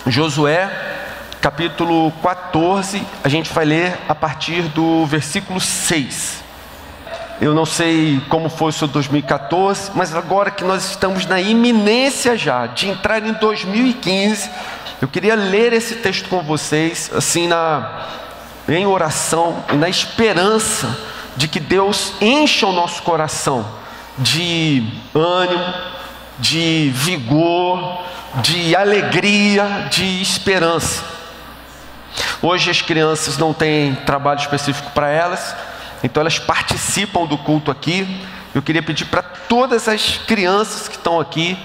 Josué, capítulo 14, a gente vai ler a partir do versículo 6. Eu não sei como foi o seu 2014, mas agora que nós estamos na iminência já de entrar em 2015, eu queria ler esse texto com vocês, assim, em oração e na esperança de que Deus encha o nosso coração de ânimo, de vigor, de alegria, de esperança. Hoje as crianças não têm trabalho específico para elas, então elas participam do culto aqui. Eu queria pedir para todas as crianças que estão aqui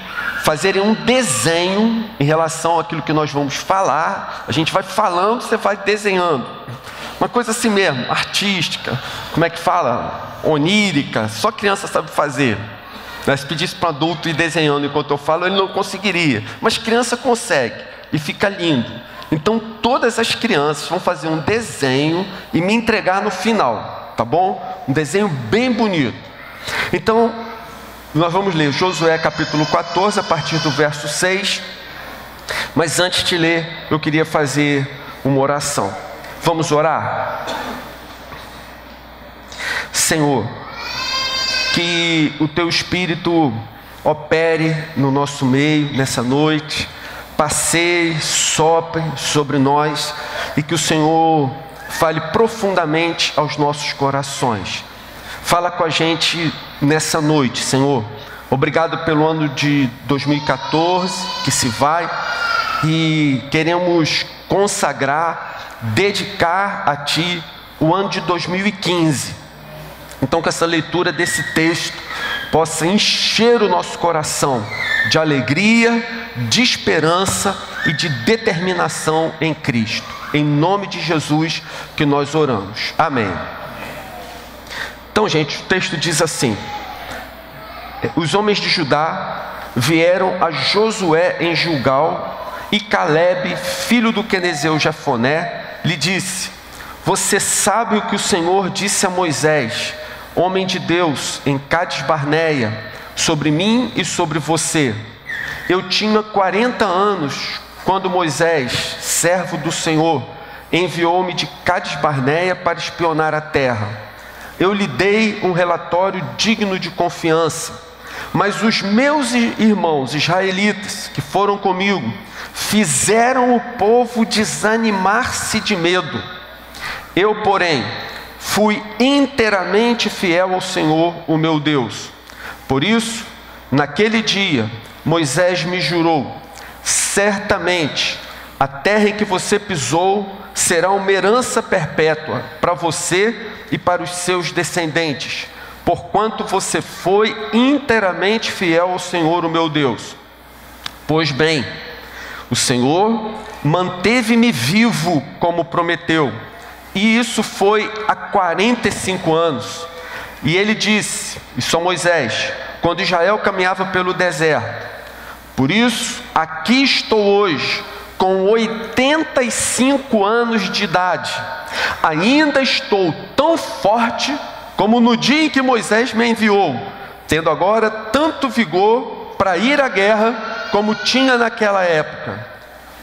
fazerem um desenho em relação àquilo que nós vamos falar. A gente vai falando, você vai desenhando. Uma coisa assim mesmo, artística, como é que fala? Onírica, só criança sabe fazer. Se pedisse para um adulto ir desenhando enquanto eu falo, ele não conseguiria. Mas criança consegue e fica lindo. Então todas as crianças vão fazer um desenho e me entregar no final, tá bom? Um desenho bem bonito. Então, nós vamos ler Josué capítulo 14, a partir do verso 6. Mas antes de ler, eu queria fazer uma oração. Vamos orar? Senhor, que o Teu Espírito opere no nosso meio, nessa noite, passeie, sopre sobre nós, e que o Senhor fale profundamente aos nossos corações. Fala com a gente nessa noite, Senhor. Obrigado pelo ano de 2014, que se vai, e queremos consagrar, dedicar a Ti o ano de 2015. Então que essa leitura desse texto possa encher o nosso coração de alegria, de esperança e de determinação em Cristo. Em nome de Jesus que nós oramos. Amém. Então, gente, o texto diz assim: os homens de Judá vieram a Josué em Gilgal, e Calebe, filho do quenezeu Jefoné, lhe disse: você sabe o que o Senhor disse a Moisés, homem de Deus, em Cades Barneia, sobre mim e sobre você. Eu tinha 40 anos quando Moisés, servo do Senhor, enviou-me de Cades Barneia para espionar a terra. Eu lhe dei um relatório digno de confiança, mas os meus irmãos israelitas que foram comigo fizeram o povo desanimar-se de medo. Eu, porém, fui inteiramente fiel ao Senhor, o meu Deus. Por isso, naquele dia, Moisés me jurou: certamente a terra em que você pisou será uma herança perpétua para você e para os seus descendentes, porquanto você foi inteiramente fiel ao Senhor, o meu Deus. Pois bem, o Senhor manteve-me vivo como prometeu, e isso foi há 45 anos. E ele disse, isso a Moisés, quando Israel caminhava pelo deserto: por isso, aqui estou hoje, com 85 anos de idade. Ainda estou tão forte como no dia em que Moisés me enviou, tendo agora tanto vigor para ir à guerra como tinha naquela época.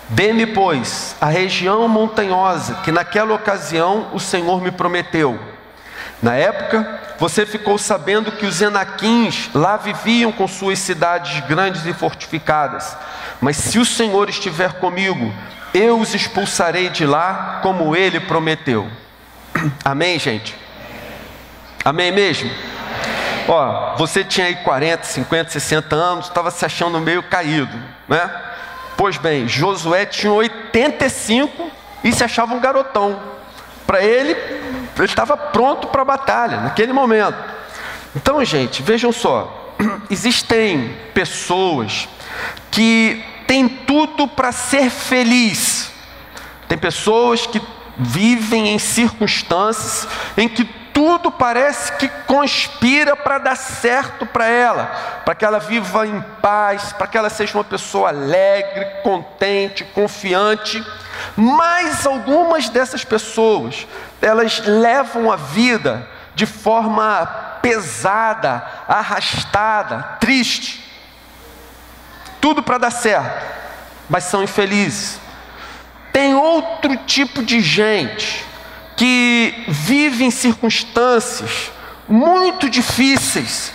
Dê-me, pois, a região montanhosa que naquela ocasião o Senhor me prometeu. Na época, você ficou sabendo que os Enaquins lá viviam com suas cidades grandes e fortificadas. Mas se o Senhor estiver comigo, eu os expulsarei de lá, como Ele prometeu. Amém, gente? Amém mesmo? Ó, você tinha aí 40, 50, 60 anos, estava se achando meio caído, né? Pois bem, Josué tinha 85 e se achava um garotão. Para ele estava pronto para a batalha, naquele momento. Então, gente, vejam só, existem pessoas que têm tudo para ser feliz. Tem pessoas que vivem em circunstâncias em que tudo parece que conspira para dar certo para ela, para que ela viva em paz, para que ela seja uma pessoa alegre, contente, confiante. Mas algumas dessas pessoas, elas levam a vida de forma pesada, arrastada, triste. Tudo para dar certo, mas são infelizes, Tem outro tipo de gente que vive em circunstâncias muito difíceis,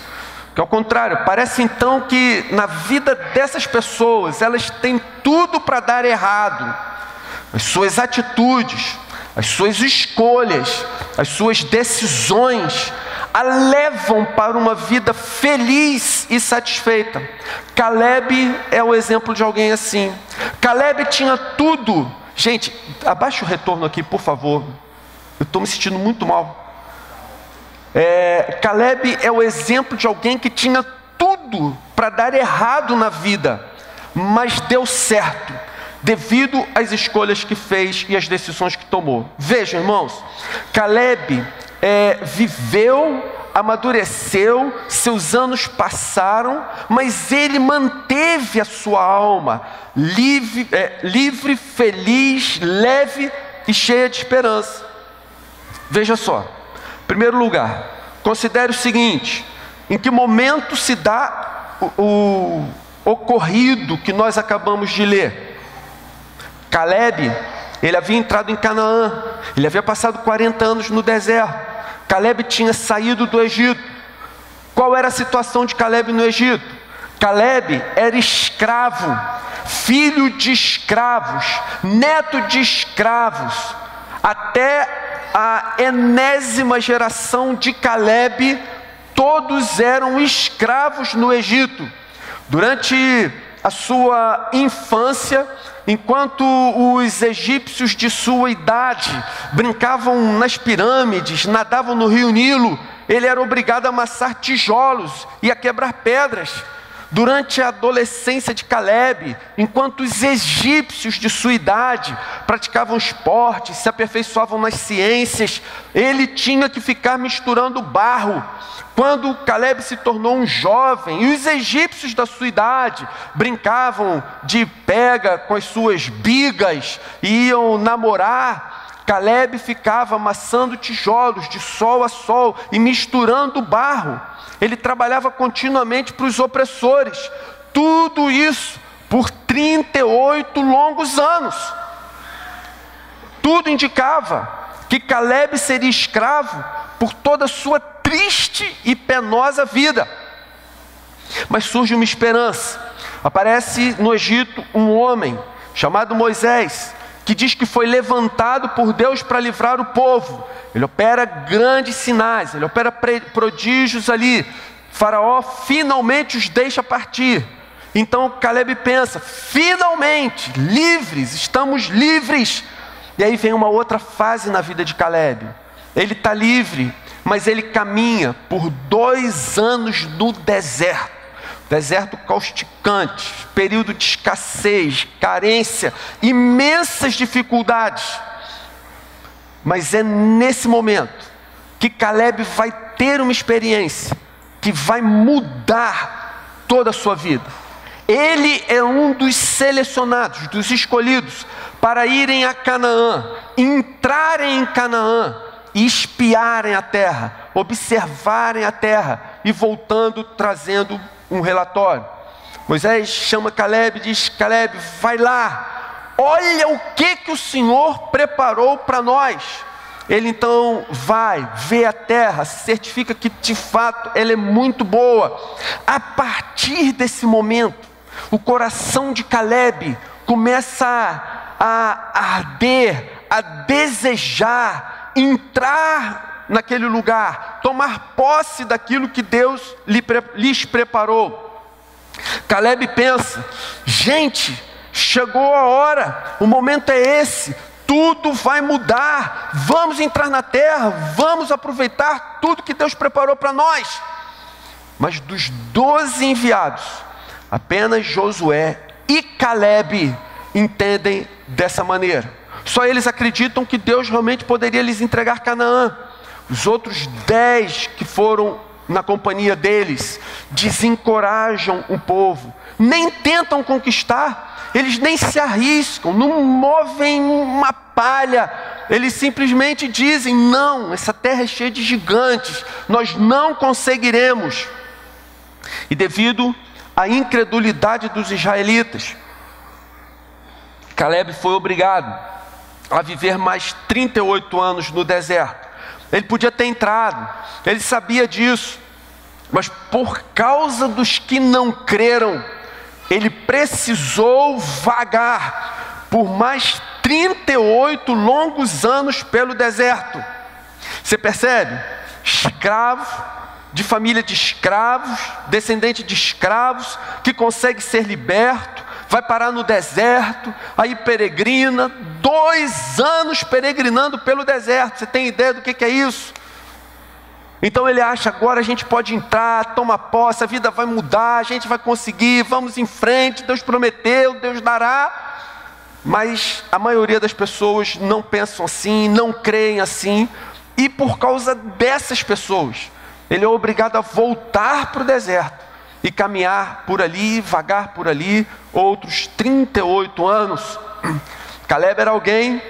que ao contrário, parece então que na vida dessas pessoas, elas têm tudo para dar errado. As suas atitudes, as suas escolhas, as suas decisões a levam para uma vida feliz e satisfeita. Caleb é o exemplo de alguém assim. Caleb tinha tudo. Gente, abaixa o retorno aqui, por favor. Eu estou me sentindo muito mal. Caleb é o exemplo de alguém que tinha tudo para dar errado na vida, mas deu certo, devido às escolhas que fez e às decisões que tomou. Vejam, irmãos, Caleb viveu, amadureceu, seus anos passaram, mas ele manteve a sua alma livre, feliz, leve e cheia de esperança. Veja só, em primeiro lugar, considere o seguinte: em que momento se dá o ocorrido que nós acabamos de ler? Caleb, ele havia entrado em Canaã, ele havia passado 40 anos no deserto. Caleb tinha saído do Egito. Qual era a situação de Caleb no Egito? Caleb era escravo, filho de escravos, neto de escravos. Até a enésima geração de Caleb, todos eram escravos no Egito. Durante a sua infância, enquanto os egípcios de sua idade brincavam nas pirâmides, nadavam no rio Nilo, ele era obrigado a amassar tijolos e a quebrar pedras. Durante a adolescência de Caleb, enquanto os egípcios de sua idade praticavam esportes, se aperfeiçoavam nas ciências, ele tinha que ficar misturando barro. Quando Caleb se tornou um jovem, e os egípcios da sua idade brincavam de pega com as suas bigas e iam namorar, Caleb ficava amassando tijolos de sol a sol e misturando barro. Ele trabalhava continuamente para os opressores. Tudo isso por 38 longos anos. Tudo indicava que Caleb seria escravo por toda a sua triste e penosa vida. Mas surge uma esperança. Aparece no Egito um homem chamado Moisés, que diz que foi levantado por Deus para livrar o povo. Ele opera grandes sinais, ele opera prodígios ali. Faraó finalmente os deixa partir. Então Caleb pensa: finalmente, livres, estamos livres. E aí vem uma outra fase na vida de Caleb. Ele está livre, mas ele caminha por 2 anos no deserto. Deserto causticante, período de escassez, carência, imensas dificuldades. Mas é nesse momento que Caleb vai ter uma experiência que vai mudar toda a sua vida. Ele é um dos selecionados, dos escolhidos, para irem a Canaã, entrarem em Canaã e espiarem a terra, observarem a terra e voltando, trazendo um relatório. Moisés chama Caleb e diz: Caleb, vai lá, olha o que o Senhor preparou para nós. Ele então vai, vê a terra, certifica que de fato ela é muito boa. A partir desse momento, o coração de Caleb começa a arder, a desejar entrar naquele lugar, tomar posse daquilo que Deus lhes preparou. Caleb pensa: gente, chegou a hora, o momento é esse, tudo vai mudar, vamos entrar na terra, vamos aproveitar tudo que Deus preparou para nós. Mas dos 12 enviados, apenas Josué e Caleb entendem dessa maneira. Só eles acreditam que Deus realmente poderia lhes entregar Canaã. Os outros 10 que foram na companhia deles desencorajam o povo, nem tentam conquistar, eles nem se arriscam, não movem uma palha. Eles simplesmente dizem: não, essa terra é cheia de gigantes, nós não conseguiremos. E devido à incredulidade dos israelitas, Caleb foi obrigado a viver mais 38 anos no deserto. Ele podia ter entrado, ele sabia disso, mas por causa dos que não creram, ele precisou vagar por mais 38 longos anos pelo deserto. Você percebe? Escravo, de família de escravos, descendente de escravos, que consegue ser liberto, vai parar no deserto, aí peregrina, 2 anos peregrinando pelo deserto. Você tem ideia do que é isso? Então ele acha, agora a gente pode entrar, toma posse, a vida vai mudar, a gente vai conseguir, vamos em frente, Deus prometeu, Deus dará. Mas a maioria das pessoas não pensam assim, não creem assim, e por causa dessas pessoas, ele é obrigado a voltar para o deserto e caminhar por ali, vagar por ali, outros 38 anos. Caleb era alguém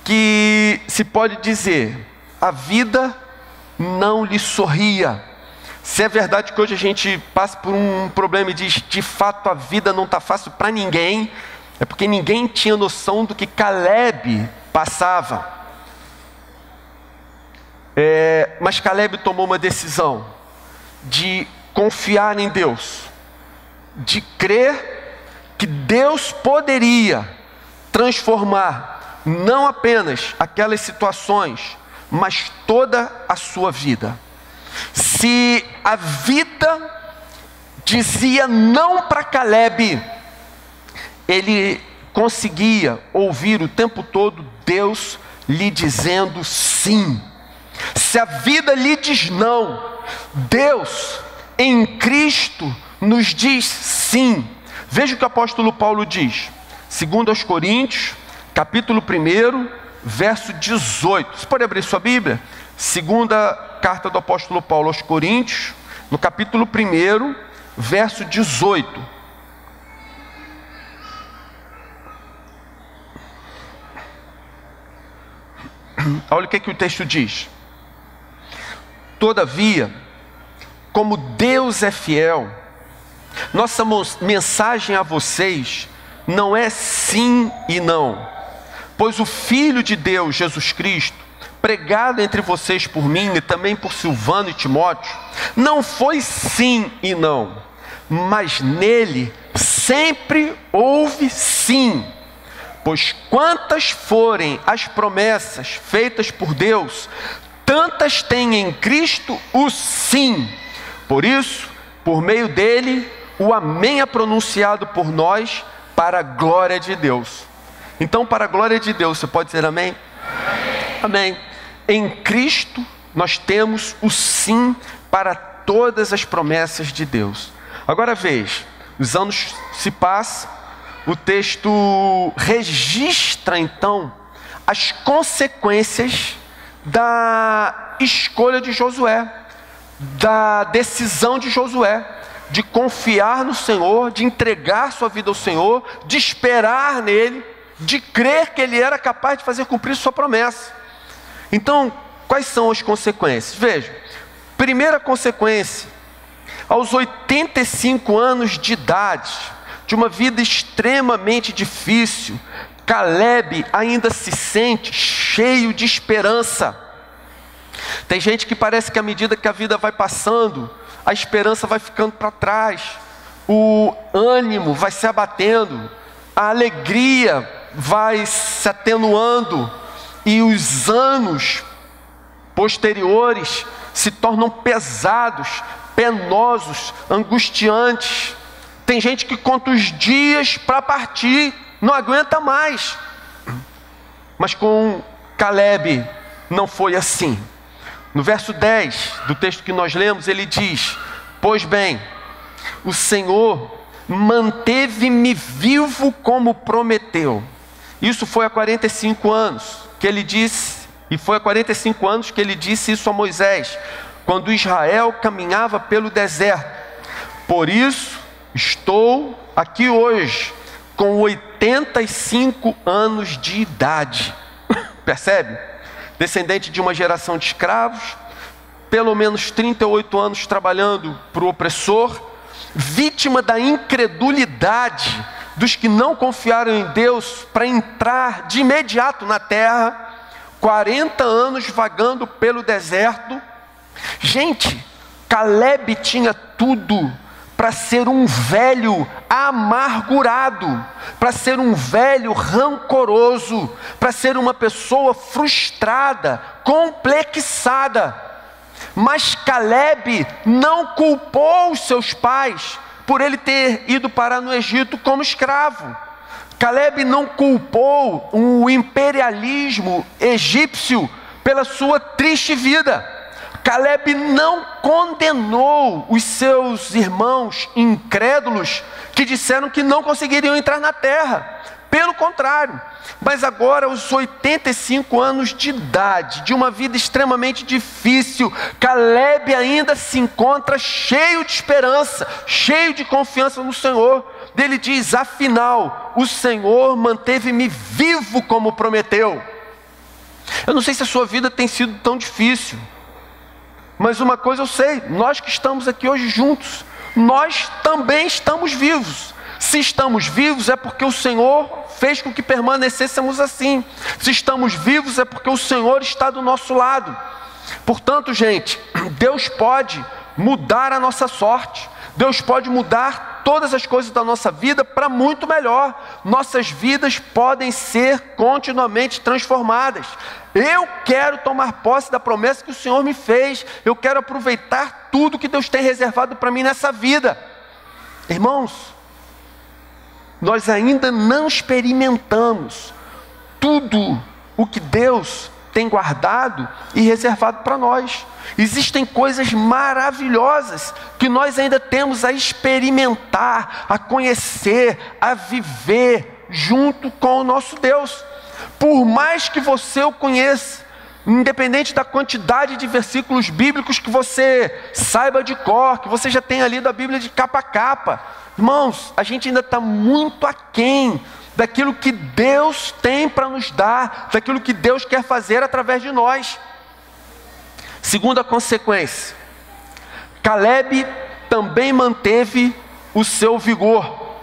que se pode dizer, a vida não lhe sorria. Se é verdade que hoje a gente passa por um problema e diz, de fato a vida não está fácil para ninguém, é porque ninguém tinha noção do que Caleb passava. Mas Caleb tomou uma decisão de confiar em Deus, de crer que Deus poderia transformar não apenas aquelas situações, mas toda a sua vida. Se a vida dizia não para Caleb, ele conseguia ouvir o tempo todo Deus lhe dizendo sim. Se a vida lhe diz não, Deus em Cristo nos diz sim. Veja o que o apóstolo Paulo diz, 2 Coríntios, capítulo 1, verso 18. Você pode abrir sua Bíblia? Segunda carta do apóstolo Paulo aos Coríntios, no capítulo 1, verso 18. Olha o que o texto diz. Todavia, como Deus é fiel, nossa mensagem a vocês não é sim e não, pois o Filho de Deus, Jesus Cristo, pregado entre vocês por mim e também por Silvano e Timóteo, não foi sim e não, mas nele sempre houve sim. Pois quantas forem as promessas feitas por Deus, tantas tem em Cristo o sim. Por isso, por meio dele, o amém é pronunciado por nós para a glória de Deus. Então, para a glória de Deus, você pode dizer amém? Amém. Em Cristo, nós temos o sim para todas as promessas de Deus. Agora veja, os anos se passam, o texto registra então as consequências da escolha de Josué, da decisão de Josué, de confiar no Senhor, de entregar sua vida ao Senhor, de esperar nele, de crer que ele era capaz de fazer cumprir sua promessa. Então, quais são as consequências? Veja, primeira consequência, aos 85 anos de idade, de uma vida extremamente difícil, Caleb ainda se sente cheio de esperança. Tem gente que parece que à medida que a vida vai passando, a esperança vai ficando para trás, o ânimo vai se abatendo, a alegria vai se atenuando, e os anos posteriores se tornam pesados, penosos, angustiantes. Tem gente que conta os dias para partir, não aguenta mais. Mas com Caleb não foi assim. No verso 10 do texto que nós lemos, ele diz: pois bem, o Senhor manteve-me vivo como prometeu. Isso foi há 45 anos que ele disse, e foi há 45 anos que ele disse isso a Moisés, quando Israel caminhava pelo deserto. Por isso, estou aqui hoje, com 85 anos de idade. Percebe? Descendente de uma geração de escravos, pelo menos 38 anos trabalhando para o opressor, vítima da incredulidade dos que não confiaram em Deus para entrar de imediato na terra, 40 anos vagando pelo deserto. Gente, Caleb tinha tudo para ser um velho amargurado, para ser um velho rancoroso, para ser uma pessoa frustrada, complexada. Mas Caleb não culpou os seus pais por ele ter ido parar no Egito como escravo. Caleb não culpou o imperialismo egípcio pela sua triste vida. Caleb não condenou os seus irmãos incrédulos que disseram que não conseguiriam entrar na terra. Pelo contrário, mas agora aos 85 anos de idade, de uma vida extremamente difícil, Caleb ainda se encontra cheio de esperança, cheio de confiança no Senhor. Ele diz: afinal, o Senhor manteve-me vivo como prometeu. Eu não sei se a sua vida tem sido tão difícil, mas uma coisa eu sei: nós que estamos aqui hoje juntos, nós também estamos vivos. Se estamos vivos é porque o Senhor fez com que permanecêssemos assim. Se estamos vivos é porque o Senhor está do nosso lado. Portanto, gente, Deus pode mudar a nossa sorte. Deus pode mudar todas as coisas da nossa vida para muito melhor. Nossas vidas podem ser continuamente transformadas. Eu quero tomar posse da promessa que o Senhor me fez. Eu quero aproveitar tudo que Deus tem reservado para mim nessa vida. Irmãos, nós ainda não experimentamos tudo o que Deus tem guardado e reservado para nós. Existem coisas maravilhosas que nós ainda temos a experimentar, a conhecer, a viver junto com o nosso Deus. Por mais que você o conheça, independente da quantidade de versículos bíblicos que você saiba de cor, que você já tenha lido a Bíblia de capa a capa, irmãos, a gente ainda está muito aquém daquilo que Deus tem para nos dar, daquilo que Deus quer fazer através de nós. Segunda consequência, Caleb também manteve o seu vigor.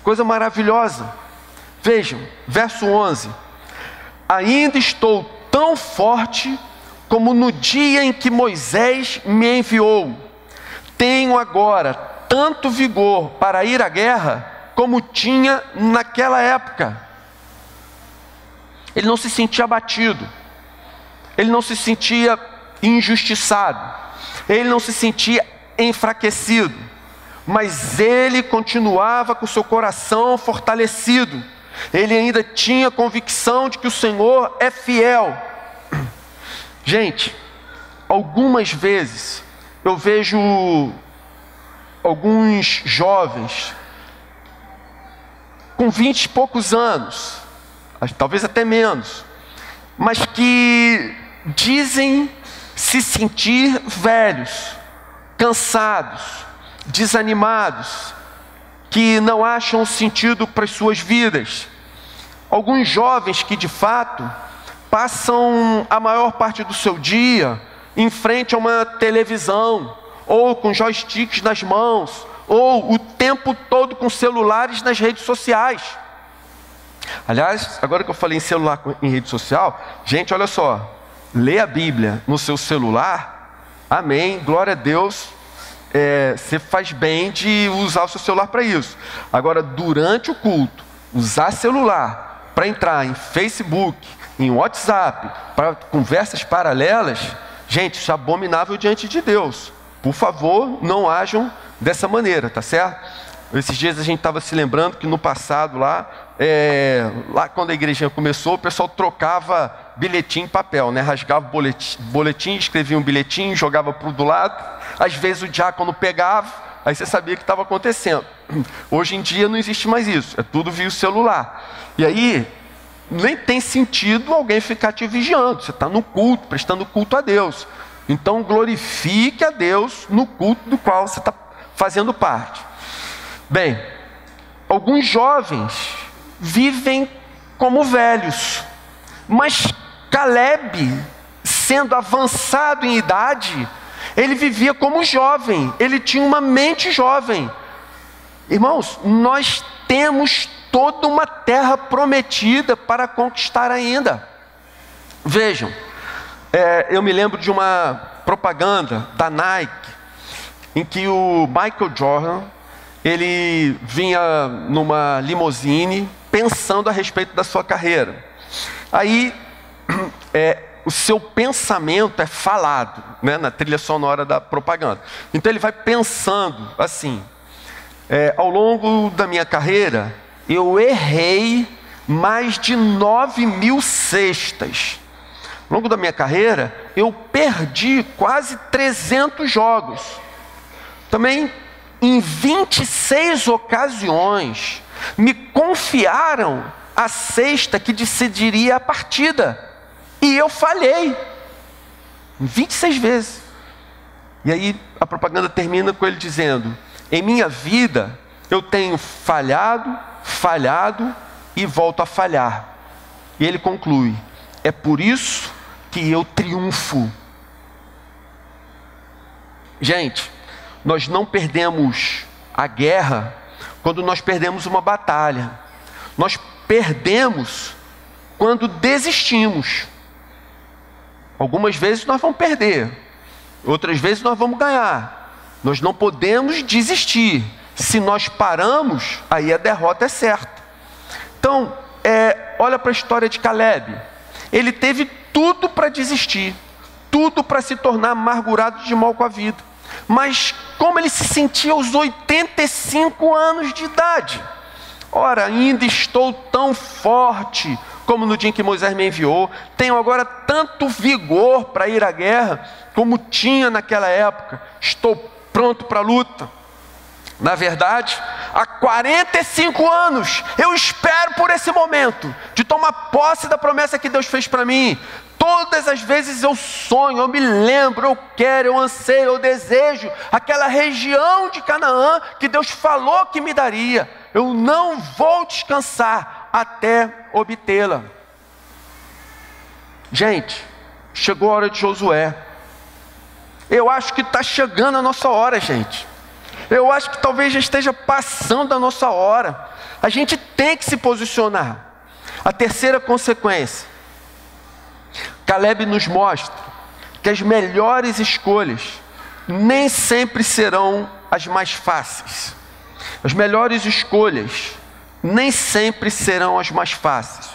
Coisa maravilhosa. Vejam, verso 11: ainda estou tão forte como no dia em que Moisés me enviou. Tenho agora tanto vigor para ir à guerra como tinha naquela época. Ele não se sentia abatido, ele não se sentia injustiçado, ele não se sentia enfraquecido, mas ele continuava com seu coração fortalecido. Ele ainda tinha convicção de que o Senhor é fiel. Gente, algumas vezes eu vejo alguns jovens com 20 e poucos anos, talvez até menos, mas que dizem se sentir velhos, cansados, desanimados, que não acham sentido para as suas vidas. Alguns jovens que de fato passam a maior parte do seu dia em frente a uma televisão, ou com joysticks nas mãos, ou o tempo todo com celulares nas redes sociais. Aliás, agora que eu falei em celular em rede social, gente, olha só, lê a Bíblia no seu celular, amém, glória a Deus, você faz bem de usar o seu celular para isso. Agora, durante o culto, usar celular para entrar em Facebook, em WhatsApp, para conversas paralelas, gente, isso é abominável diante de Deus. Por favor, não ajam dessa maneira, tá certo? Esses dias a gente estava se lembrando que no passado lá quando a igreja começou, o pessoal trocava bilhetim em papel, né? Rasgava o boletim, escrevia um bilhetinho, jogava para o do lado. Às vezes o diácono pegava, aí você sabia o que estava acontecendo. Hoje em dia não existe mais isso, é tudo via o celular. E aí, nem tem sentido alguém ficar te vigiando. Você está no culto, prestando culto a Deus. Então glorifique a Deus no culto do qual você está fazendo parte. Bem, alguns jovens vivem como velhos, mas Caleb, sendo avançado em idade, ele vivia como jovem, ele tinha uma mente jovem. Irmãos, nós temos toda uma terra prometida para conquistar ainda. Vejam, eu me lembro de uma propaganda da Nike, em que o Michael Jordan, ele vinha numa limusine pensando a respeito da sua carreira. Aí, o seu pensamento é falado, né, na trilha sonora da propaganda. Então ele vai pensando assim: ao longo da minha carreira, eu errei mais de 9.000 cestas. Ao longo da minha carreira, eu perdi quase 300 jogos. Também, em 26 ocasiões, me confiaram a cesta que decidiria a partida. E eu falhei 26 vezes. E aí a propaganda termina com ele dizendo: em minha vida eu tenho falhado e volto a falhar. E ele conclui: é por isso que eu triunfo. Gente, nós não perdemos a guerra quando nós perdemos uma batalha. Nós perdemos quando desistimos. Algumas vezes nós vamos perder, outras vezes nós vamos ganhar. Nós não podemos desistir. Se nós paramos, aí a derrota é certa. Então, olha para a história de Caleb. Ele teve tudo para desistir, tudo para se tornar amargurado de mal com a vida. Mas como ele se sentia aos 85 anos de idade? Ora, ainda estou tão forte como no dia em que Moisés me enviou. Tenho agora tanto vigor para ir à guerra como tinha naquela época. Estou pronto para a luta. Na verdade, há 45 anos eu espero por esse momento de tomar posse da promessa que Deus fez para mim. Todas as vezes eu sonho, eu me lembro, eu quero, eu anseio, eu desejo aquela região de Canaã que Deus falou que me daria. Eu não vou descansar até obtê-la. Gente, chegou a hora de Josué. Eu acho que está chegando a nossa hora, gente. Eu acho que talvez já esteja passando a nossa hora. A gente tem que se posicionar. A terceira consequência: Caleb nos mostra que as melhores escolhas nem sempre serão as mais fáceis. As melhores escolhas nem sempre serão as mais fáceis.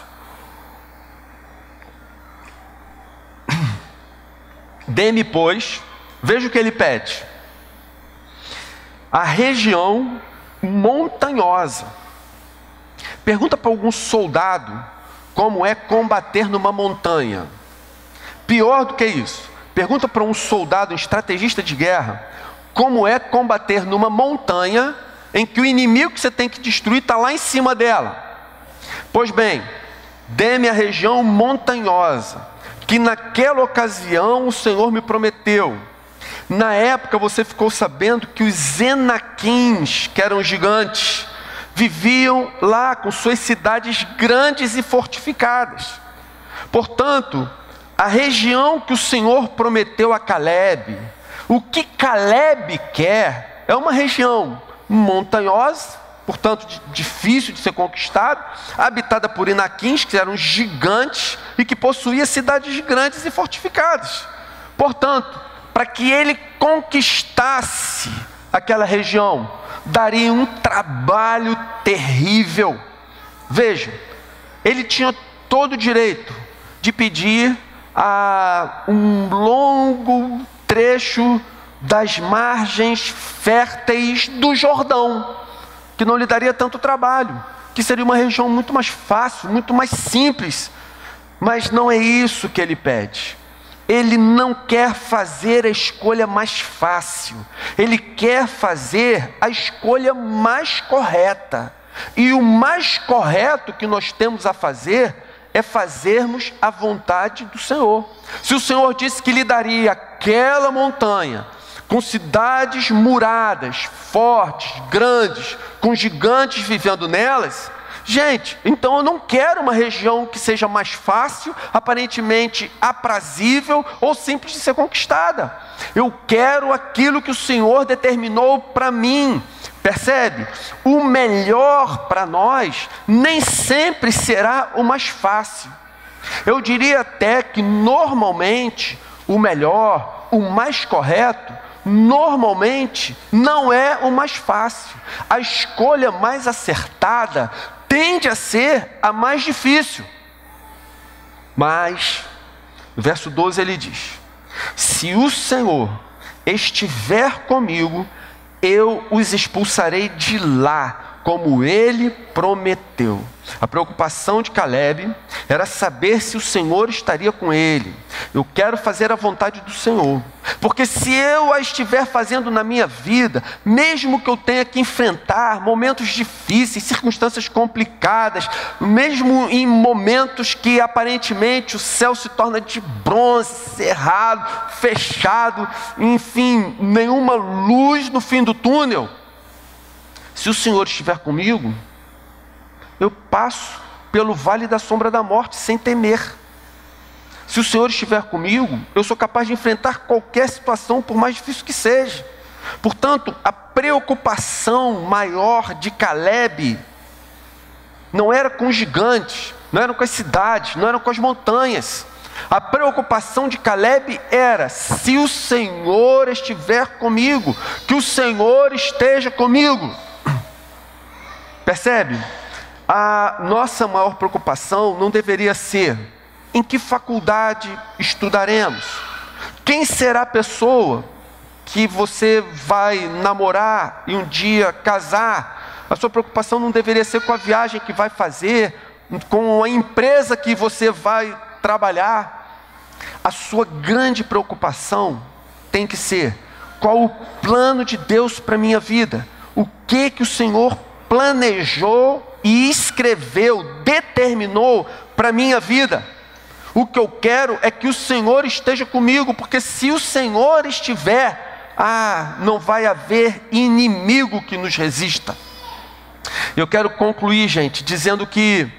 Dê-me, pois, veja o que ele pede: a região montanhosa. Pergunta para algum soldado como é combater numa montanha. Pior do que isso, pergunta para um soldado, um estrategista de guerra, como é combater numa montanha em que o inimigo que você tem que destruir está lá em cima dela. Pois bem, dê-me a região montanhosa, que naquela ocasião o Senhor me prometeu. Na época você ficou sabendo que os Enaquins, que eram gigantes, viviam lá com suas cidades grandes e fortificadas. Portanto, a região que o Senhor prometeu a Caleb, o que Caleb quer é uma região montanhosa, portanto difícil de ser conquistada, habitada por Enaquins, que eram gigantes e que possuía cidades grandes e fortificadas. Portanto, para que ele conquistasse aquela região, daria um trabalho terrível. Veja, ele tinha todo o direito de pedir a um longo trecho das margens férteis do Jordão, que não lhe daria tanto trabalho, que seria uma região muito mais fácil, muito mais simples. Mas não é isso que ele pede. Ele não quer fazer a escolha mais fácil, ele quer fazer a escolha mais correta. E o mais correto que nós temos a fazer é fazermos a vontade do Senhor. Se o Senhor disse que lhe daria aquela montanha, com cidades muradas, fortes, grandes, com gigantes vivendo nelas, Gente, então eu não quero uma região que seja mais fácil, aparentemente aprazível ou simples de ser conquistada. Eu quero aquilo que o Senhor determinou para mim. Percebe? O melhor para nós nem sempre será o mais fácil. Eu diria até que normalmente o melhor, o mais correto, normalmente não é o mais fácil. A escolha mais acertada tende a ser a mais difícil. Mas, no verso 12 ele diz: se o Senhor estiver comigo, eu os expulsarei de lá, como ele prometeu. A preocupação de Caleb era saber se o Senhor estaria com ele. Eu quero fazer a vontade do Senhor, porque se eu a estiver fazendo na minha vida, mesmo que eu tenha que enfrentar momentos difíceis, circunstâncias complicadas, mesmo em momentos que aparentemente o céu se torna de bronze, cerrado, fechado, enfim, nenhuma luz no fim do túnel, se o Senhor estiver comigo, eu passo pelo vale da sombra da morte sem temer. Se o Senhor estiver comigo, eu sou capaz de enfrentar qualquer situação, por mais difícil que seja. Portanto, a preocupação maior de Caleb não era com os gigantes, não era com as cidades, não era com as montanhas. A preocupação de Caleb era: se o Senhor estiver comigo, que o Senhor esteja comigo. Percebe? A nossa maior preocupação não deveria ser em que faculdade estudaremos, quem será a pessoa que você vai namorar e um dia casar. A sua preocupação não deveria ser com a viagem que vai fazer, com a empresa que você vai trabalhar. A sua grande preocupação tem que ser: qual o plano de Deus para a minha vida? O que o Senhor planejou e escreveu, determinou para a minha vida? O que eu quero é que o Senhor esteja comigo, porque se o Senhor estiver, não vai haver inimigo que nos resista. Eu quero concluir, gente, dizendo que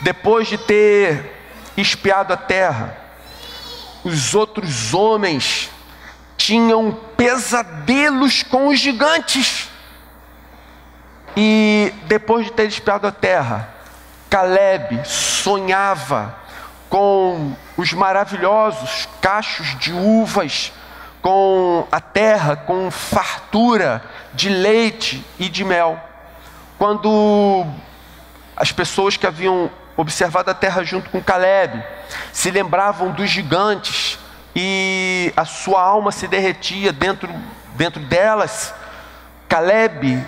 depois de ter espiado a terra, os outros homens tinham pesadelos com os gigantes. E depois de ter espiado a terra, Caleb sonhava com os maravilhosos cachos de uvas, com a terra, com fartura de leite e de mel. Quando as pessoas que haviam observado a terra junto com Caleb se lembravam dos gigantes e a sua alma se derretia dentro delas, Caleb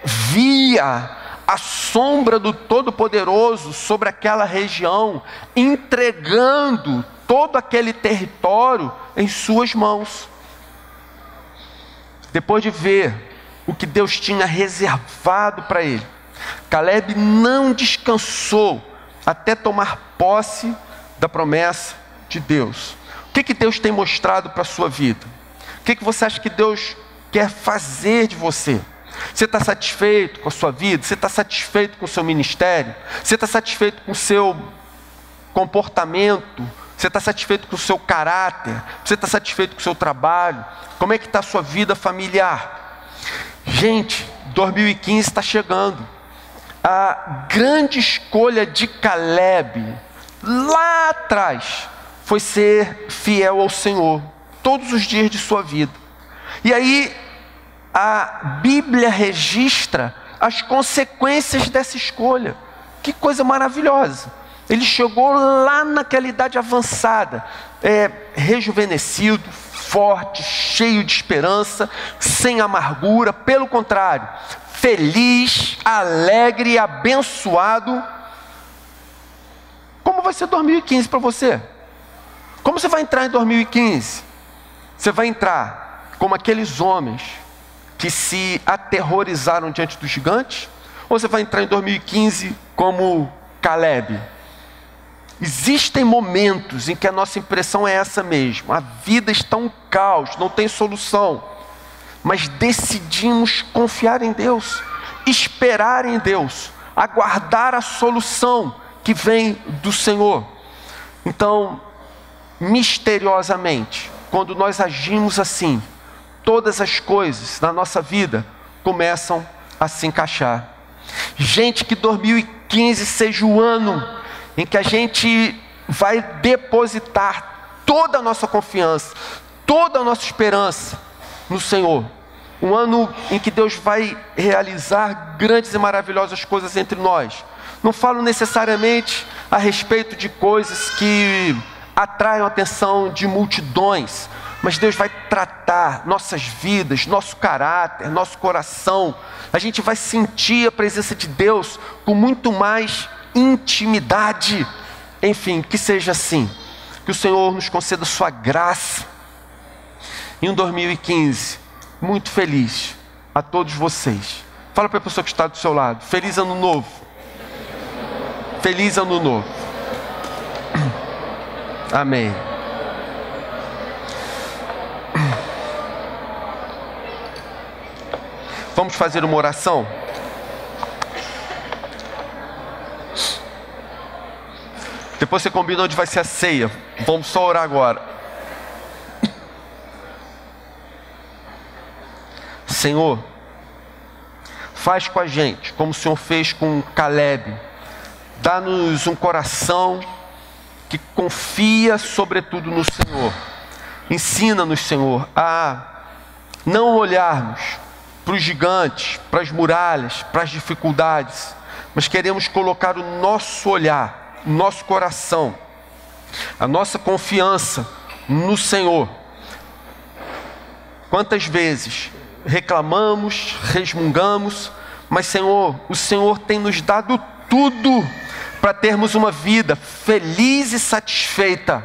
via a sombra do Todo-Poderoso sobre aquela região, entregando todo aquele território em suas mãos. Depois de ver o que Deus tinha reservado para ele, Caleb não descansou até tomar posse da promessa de Deus. O que Deus tem mostrado para a sua vida? O que você acha que Deus quer fazer de você? Você está satisfeito com a sua vida? Você está satisfeito com o seu ministério? Você está satisfeito com o seu comportamento? Você está satisfeito com o seu caráter? Você está satisfeito com o seu trabalho? Como é que está a sua vida familiar? Gente, 2015 está chegando. A grande escolha de Caleb, lá atrás, foi ser fiel ao Senhor, todos os dias de sua vida. E aí, a Bíblia registra as consequências dessa escolha. Que coisa maravilhosa! Ele chegou lá naquela idade avançada, rejuvenescido, forte, cheio de esperança, sem amargura, pelo contrário, feliz, alegre e abençoado. Como vai ser 2015 para você? Como você vai entrar em 2015? Você vai entrar como aqueles homens que se aterrorizaram diante dos gigantes? Ou você vai entrar em 2015 como Caleb? Existem momentos em que a nossa impressão é essa mesmo. A vida está um caos, não tem solução. Mas decidimos confiar em Deus, esperar em Deus, aguardar a solução que vem do Senhor. Então, misteriosamente, quando nós agimos assim, todas as coisas na nossa vida começam a se encaixar. Gente, que 2015 seja o ano em que a gente vai depositar toda a nossa confiança, toda a nossa esperança no Senhor. Um ano em que Deus vai realizar grandes e maravilhosas coisas entre nós. Não falo necessariamente a respeito de coisas que atraiam a atenção de multidões, mas Deus vai tratar nossas vidas, nosso caráter, nosso coração. A gente vai sentir a presença de Deus com muito mais intimidade. Enfim, que seja assim. Que o Senhor nos conceda sua graça. Em um 2015, muito feliz a todos vocês. Fala para a pessoa que está do seu lado. Feliz ano novo. Feliz ano novo. Amém. Vamos fazer uma oração? Depois você combina onde vai ser a ceia. Vamos só orar agora. Senhor, faz com a gente como o Senhor fez com Caleb. Dá-nos um coração que confia sobretudo no Senhor. Ensina-nos, Senhor, a não olharmos para os gigantes, para as muralhas, para as dificuldades, mas queremos colocar o nosso olhar, o nosso coração, a nossa confiança no Senhor. Quantas vezes reclamamos, resmungamos, mas Senhor, o Senhor tem nos dado tudo para termos uma vida feliz e satisfeita.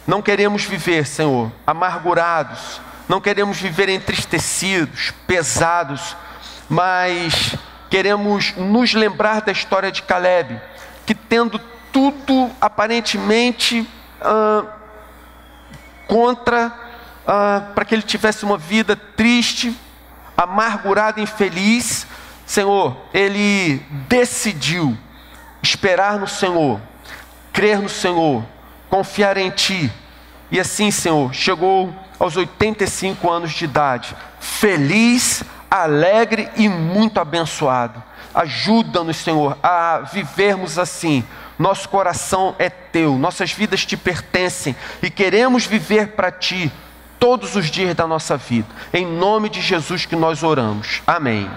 Não queremos viver, Senhor, amargurados, não queremos viver entristecidos, pesados, mas queremos nos lembrar da história de Caleb, que tendo tudo aparentemente para que ele tivesse uma vida triste, amargurada, infeliz, Senhor, ele decidiu esperar no Senhor, crer no Senhor, confiar em Ti. E assim, Senhor, chegou aos 85 anos de idade, feliz, alegre e muito abençoado. Ajuda-nos, Senhor, a vivermos assim. Nosso coração é Teu, nossas vidas Te pertencem e queremos viver para Ti todos os dias da nossa vida. Em nome de Jesus que nós oramos. Amém.